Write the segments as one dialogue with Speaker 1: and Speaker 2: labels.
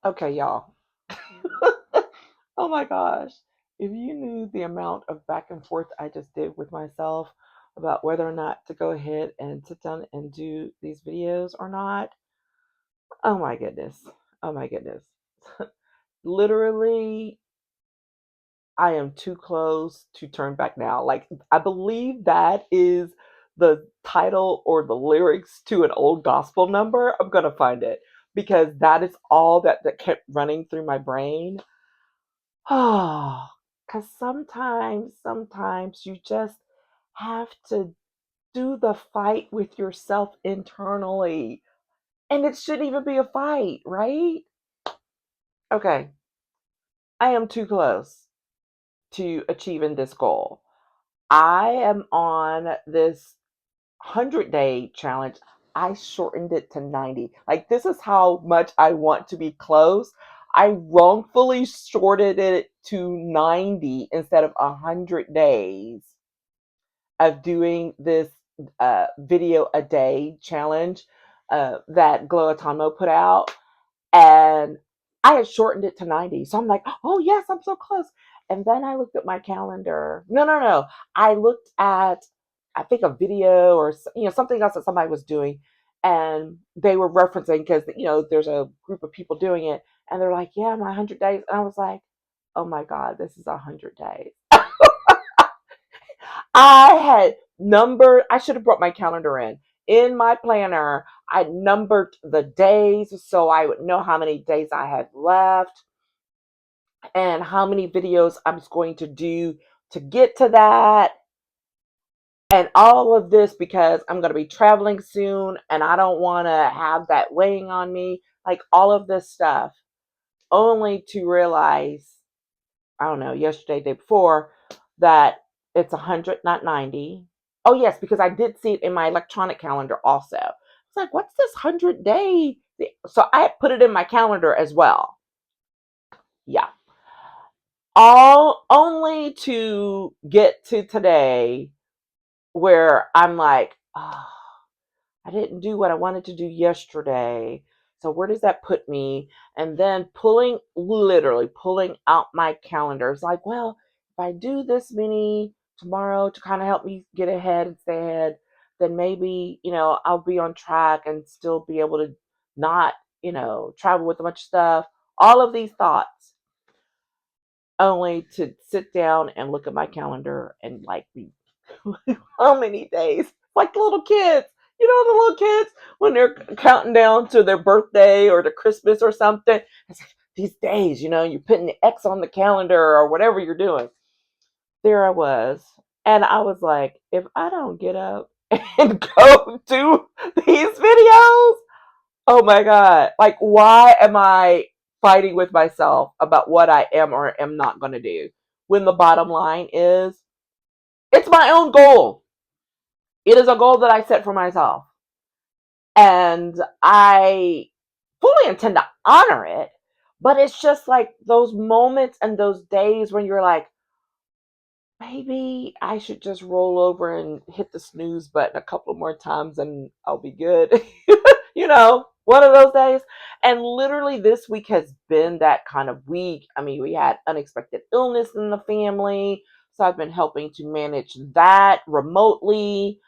Speaker 1: Okay, y'all. Oh my gosh. If you knew the amount of back and forth I just did with myself about whether or not to go ahead and sit down and do these videos or not, oh my goodness. Oh my goodness. Literally, I am too close to turn back now. Like, I believe that is the title or the lyrics to an old gospel number. I'm going to find it because that is all that kept running through my brain. Oh, because sometimes you just have to do the fight with yourself internally. And it shouldn't even be a fight, right? Okay, I am too close to achieving this goal. I am on this 100-day challenge. I shortened it to 90. Like, this is how much I want to be close. I wrongfully shorted it to 90 instead of 100 days of doing this video a day challenge that Glow Atomo put out. And I had shortened it to 90. So I'm like, oh, yes, I'm so close. And then I looked at my calendar. No, no, no. I looked at, I think, a video or something else that somebody was doing. And they were referencing because, there's a group of people doing it. And they're like, yeah, my 100 days. And I was like, oh my God, this is 100 days. I had numbered, I should have brought my calendar in my planner. I numbered the days so I would know how many days I had left and how many videos I was going to do to get to that. And all of this because I'm going to be traveling soon and I don't want to have that weighing on me. Like, all of this stuff, only to realize, I don't know, yesterday, day before, that it's 100, not 90. Oh, yes, because I did see it in my electronic calendar also. It's like, what's this 100-day? So I put it in my calendar as well. Yeah. All only to get to today where I'm like, oh, I didn't do what I wanted to do yesterday. So where does that put me? And then literally pulling out my calendar. It's like, well, if I do this many tomorrow to kind of help me get ahead and stay ahead, then maybe, I'll be on track and still be able to not, travel with a bunch of stuff. All of these thoughts, only to sit down and look at my calendar and like be how many days? Like the little kids. The little kids when they're counting down to their birthday or to Christmas or something. It's like, these days, you're putting the X on the calendar or whatever you're doing. There I was. And I was like, if I don't get up and go do these videos, oh my God. Like, why am I fighting with myself about what I am or am not going to do? When the bottom line is, it's my own goal. It is a goal that I set for myself. And I fully intend to honor it. But it's just like those moments and those days when you're like, maybe I should just roll over and hit the snooze button a couple more times and I'll be good. One of those days. And literally, this week has been that kind of week. I mean, we had unexpected illness in the family. So I've been helping to manage that remotely.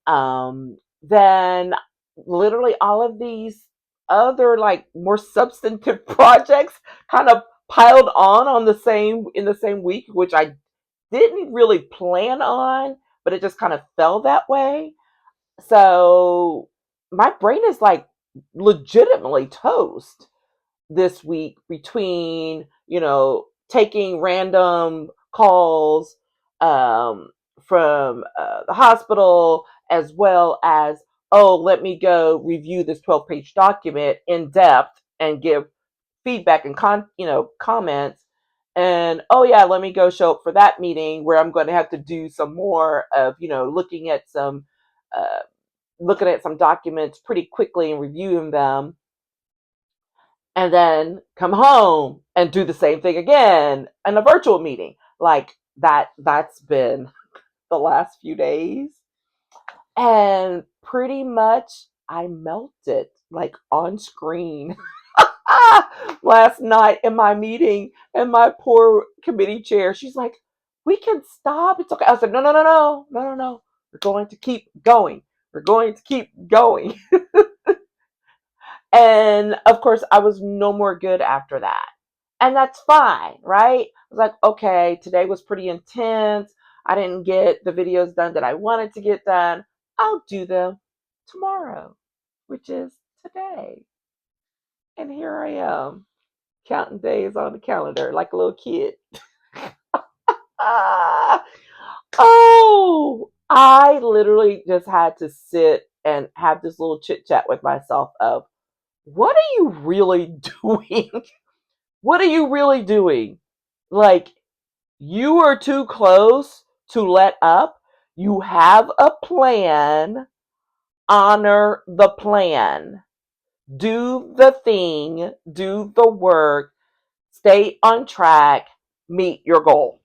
Speaker 1: Then literally all of these other like more substantive projects kind of piled on the same week, which I didn't really plan on, but it just kind of fell that way. So my brain is like legitimately toast this week between, taking random calls um, from the hospital, as well as, oh, let me go review this 12-page document in depth and give feedback and comments. And oh yeah, let me go show up for that meeting where I'm going to have to do some more of uh, looking at some documents pretty quickly and reviewing them, and then come home and do the same thing again in a virtual meeting. Like that's been the last few days. And pretty much I melted like on screen. last night in my meeting, and my poor committee chair, she's like, "We can stop. It's okay." I said, "No, no, no, no, no, no, no. We're going to keep going. We're going to keep going." And of course, I was no more good after that. And that's fine, right? I was like, okay, today was pretty intense. I didn't get the videos done that I wanted to get done. I'll do them tomorrow, which is today. And here I am, counting days on the calendar like a little kid. Ah, oh, I literally just had to sit and have this little chit chat with myself of, what are you really doing? What are you really doing? Like, you are too close to let up. You have a plan. Honor the plan. Do the thing. Do the work. Stay on track. Meet your goal.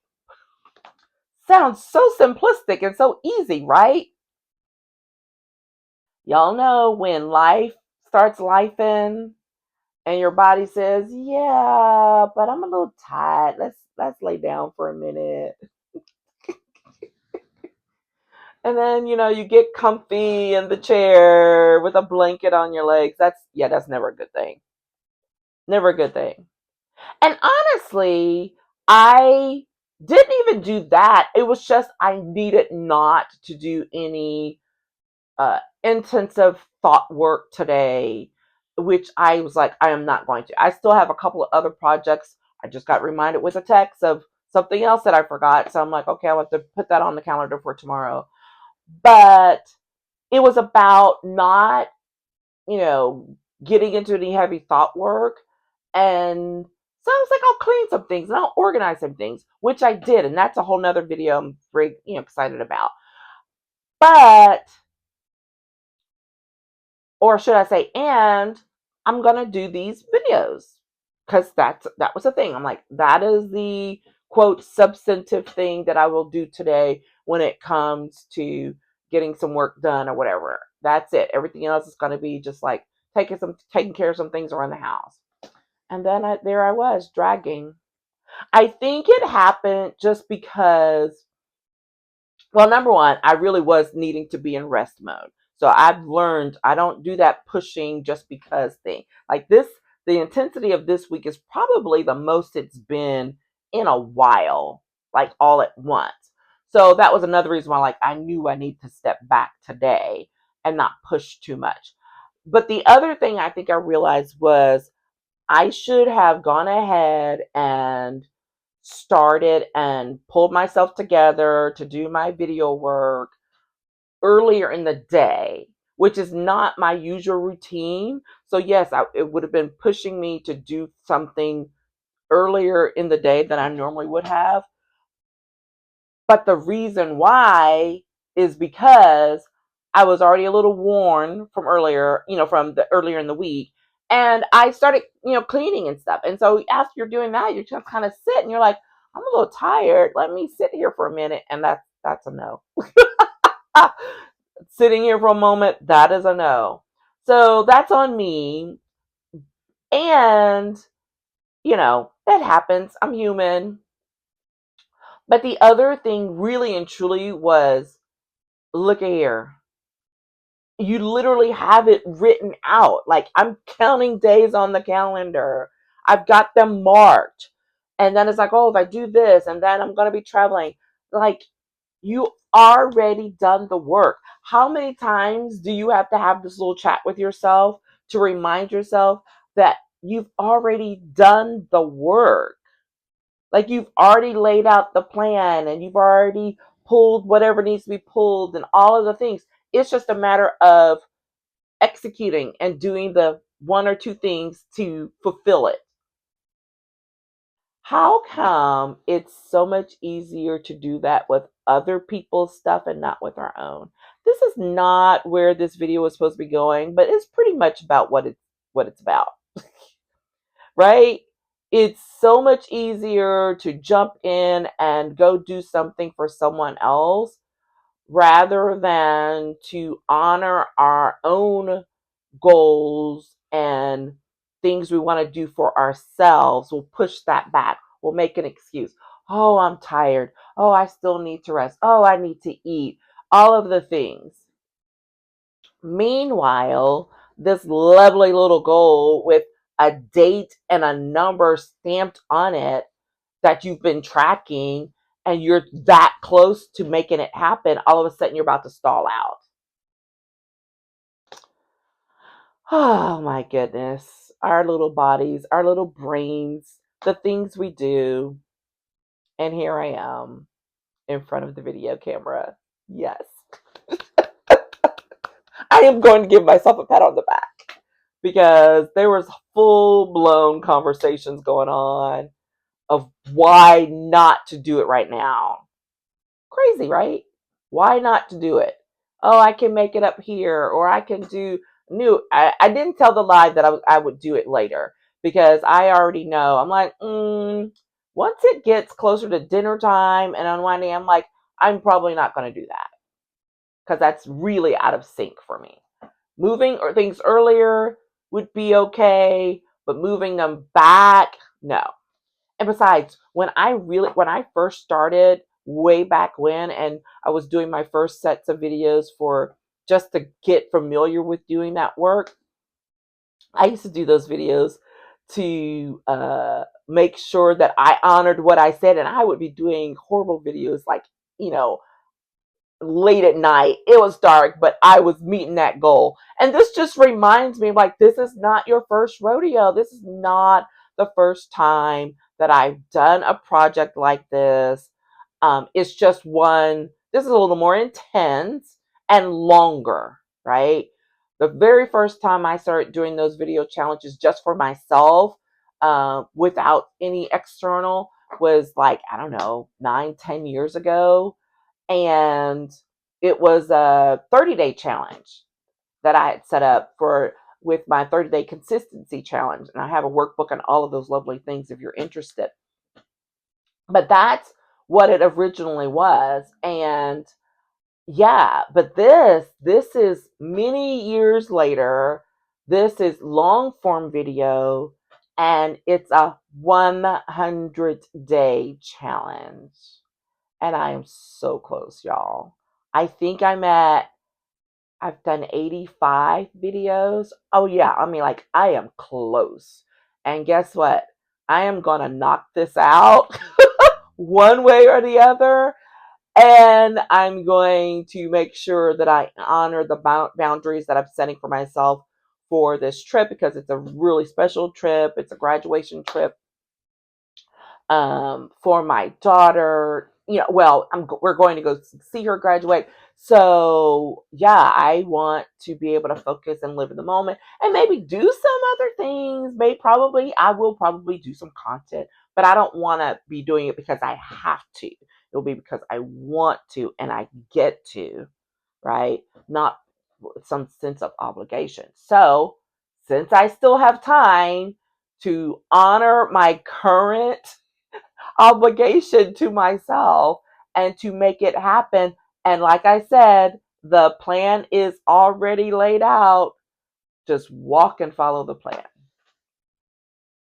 Speaker 1: Sounds so simplistic and so easy, right? Y'all know when life starts lifing and your body says, "Yeah, but I'm a little tired. Let's lay down for a minute." And then, you get comfy in the chair with a blanket on your legs. That's never a good thing. Never a good thing. And honestly, I didn't even do that. It was just I needed not to do any intensive thought work today, which I was like, I am not going to. I still have a couple of other projects. I just got reminded with a text of something else that I forgot. So I'm like, okay, I'll have to put that on the calendar for tomorrow. But it was about not, you know, getting into any heavy thought work. And so I was like, I'll clean some things and I'll organize some things, which I did. And that's a whole nother video I'm very, excited about. But, or should I say, and I'm going to do these videos because that was the thing. I'm like, that is the quote substantive thing that I will do today when it comes to getting some work done or whatever. That's it. Everything else is going to be just like taking care of some things around the house. And then there I was dragging. I think it happened just because, well, number one, I really was needing to be in rest mode. So I've learned I don't do that pushing just because thing. Like this, the intensity of this week is probably the most it's been in a while, like all at once. So that was another reason why, like, I knew I need to step back today and not push too much. But the other thing I think I realized was I should have gone ahead and started and pulled myself together to do my video work earlier in the day, which is not my usual routine. So, yes, it would have been pushing me to do something earlier in the day than I normally would have. But the reason why is because I was already a little worn from earlier, from the earlier in the week. And I started, cleaning and stuff. And so after you're doing that, you just kind of sit and you're like, I'm a little tired. Let me sit here for a minute. And that's a no. Sitting here for a moment, that is a no. So that's on me. And, that happens. I'm human. But the other thing really and truly was, look at here. You literally have it written out. Like, I'm counting days on the calendar. I've got them marked. And then it's like, oh, if I do this and then I'm going to be traveling. Like, you already done the work. How many times do you have to have this little chat with yourself to remind yourself that you've already done the work? Like, you've already laid out the plan and you've already pulled whatever needs to be pulled and all of the things. It's just a matter of executing and doing the one or two things to fulfill it. How come it's so much easier to do that with other people's stuff and not with our own? This is not where this video was supposed to be going, but it's pretty much about what it's about, right? It's so much easier to jump in and go do something for someone else rather than to honor our own goals and things we want to do for ourselves, we'll push that back. We'll make an excuse. Oh, I'm tired. Oh, I still need to rest. Oh, I need to eat. All of the things. Meanwhile, this lovely little goal with a date and a number stamped on it that you've been tracking and you're that close to making it happen, all of a sudden you're about to stall out. Oh my goodness. Our little bodies, our little brains, the things we do. And here I am in front of the video camera. Yes, I am going to give myself a pat on the back because there was full blown conversations going on of why not to do it right now. Crazy, right? Why not to do it? Oh, I can make it up here, or I can do new. I didn't tell the lie that I would do it later because I already know. I'm like, once it gets closer to dinner time and unwinding, I'm like, I'm probably not going to do that because that's really out of sync for me. Moving or things earlier would be okay, but moving them back, no. And besides, when I first started way back when, and I was doing my first sets of videos for just to get familiar with doing that work, I used to do those videos to make sure that I honored what I said, and I would be doing horrible videos like, you know, late at night. It was dark, but I was meeting that goal. And this just reminds me like, this is not your first rodeo. This is not the first time that I've done a project like this. It's just one, this is a little more intense and longer, right? The very first time I started doing those video challenges just for myself, without any external, was like, I don't know, 9, 10 years ago, and it was a 30-day challenge that I had set up for with my 30-day consistency challenge, and I have a workbook and all of those lovely things if you're interested. But that's what it originally was, and yeah, but this is many years later. This is long form video, and it's a 100-day challenge. And I am so close, y'all. I think I've done 85 videos. Oh, yeah. I mean, like, I am close. And guess what? I am going to knock this out one way or the other. And I'm going to make sure that I honor the boundaries that I'm setting for myself for this trip because it's a really special trip. It's a graduation trip for my daughter. You know, well, we're going to go see her graduate. So yeah, I want to be able to focus and live in the moment, and maybe do some other things. I will probably do some content, but I don't want to be doing it because I have to. It'll be because I want to and I get to, right? Not some sense of obligation. So since I still have time to honor my current obligation to myself and to make it happen. And like I said, the plan is already laid out. Just walk and follow the plan.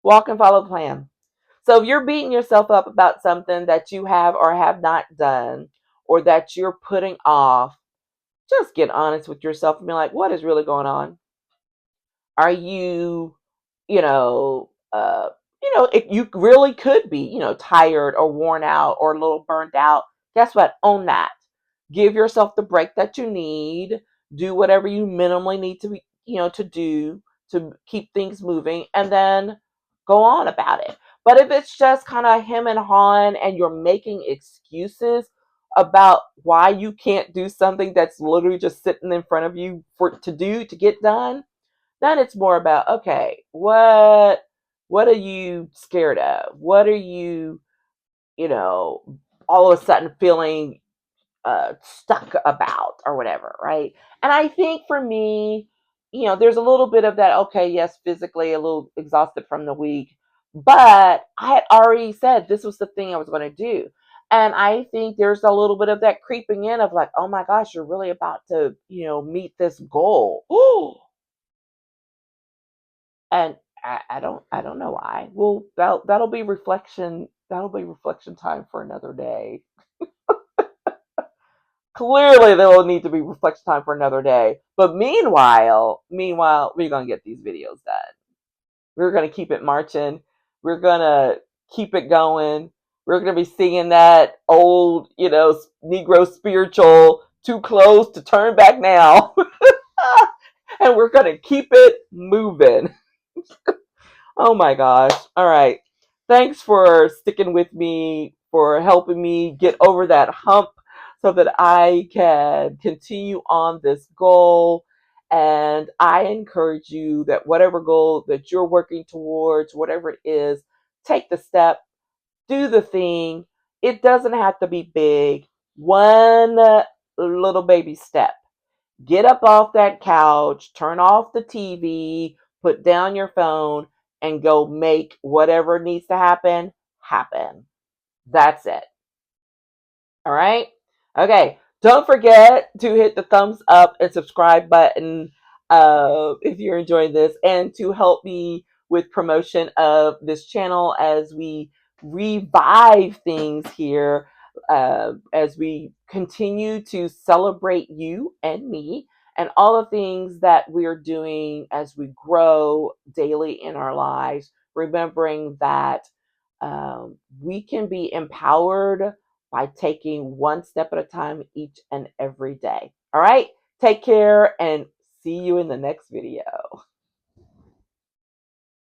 Speaker 1: Walk and follow the plan. So if you're beating yourself up about something that you have or have not done or that you're putting off, just get honest with yourself and be like, what is really going on? Are you, you know, you really could be, tired or worn out or a little burnt out. Guess what? Own that. Give yourself the break that you need. Do whatever you minimally need to be, to do to keep things moving, and then go on about it. But if it's just kind of him and hawing and you're making excuses about why you can't do something that's literally just sitting in front of you to get done, then it's more about, okay, what are you scared of? What are you, you know, all of a sudden feeling stuck about or whatever, right? And I think for me, there's a little bit of that. Okay, yes, physically a little exhausted from the week, but I had already said this was the thing I was going to do. And I think there's a little bit of that creeping in of like, oh my gosh, you're really about to, meet this goal. And I don't know why. Well, that'll be reflection. That'll be reflection time for another day. Clearly, there will need to be reflection time for another day. But meanwhile, we're gonna get these videos done. We're gonna keep it marching. We're gonna keep it going. We're gonna be singing that old, Negro spiritual, "Too close to turn back now," and we're gonna keep it moving. Oh my gosh. All right. Thanks for sticking with me, for helping me get over that hump so that I can continue on this goal. And I encourage you that whatever goal that you're working towards, whatever it is, take the step, do the thing. It doesn't have to be big. One little baby step. Get up off that couch, turn off the TV, put down your phone, and go make whatever needs to happen happen. That's it. All right. Okay. Don't forget to hit the thumbs up and subscribe button if you're enjoying this, and to help me with promotion of this channel as we revive things here, as we continue to celebrate you and me and all the things that we're doing as we grow daily in our lives, remembering that we can be empowered by taking one step at a time each and every day. All right, take care and see you in the next video.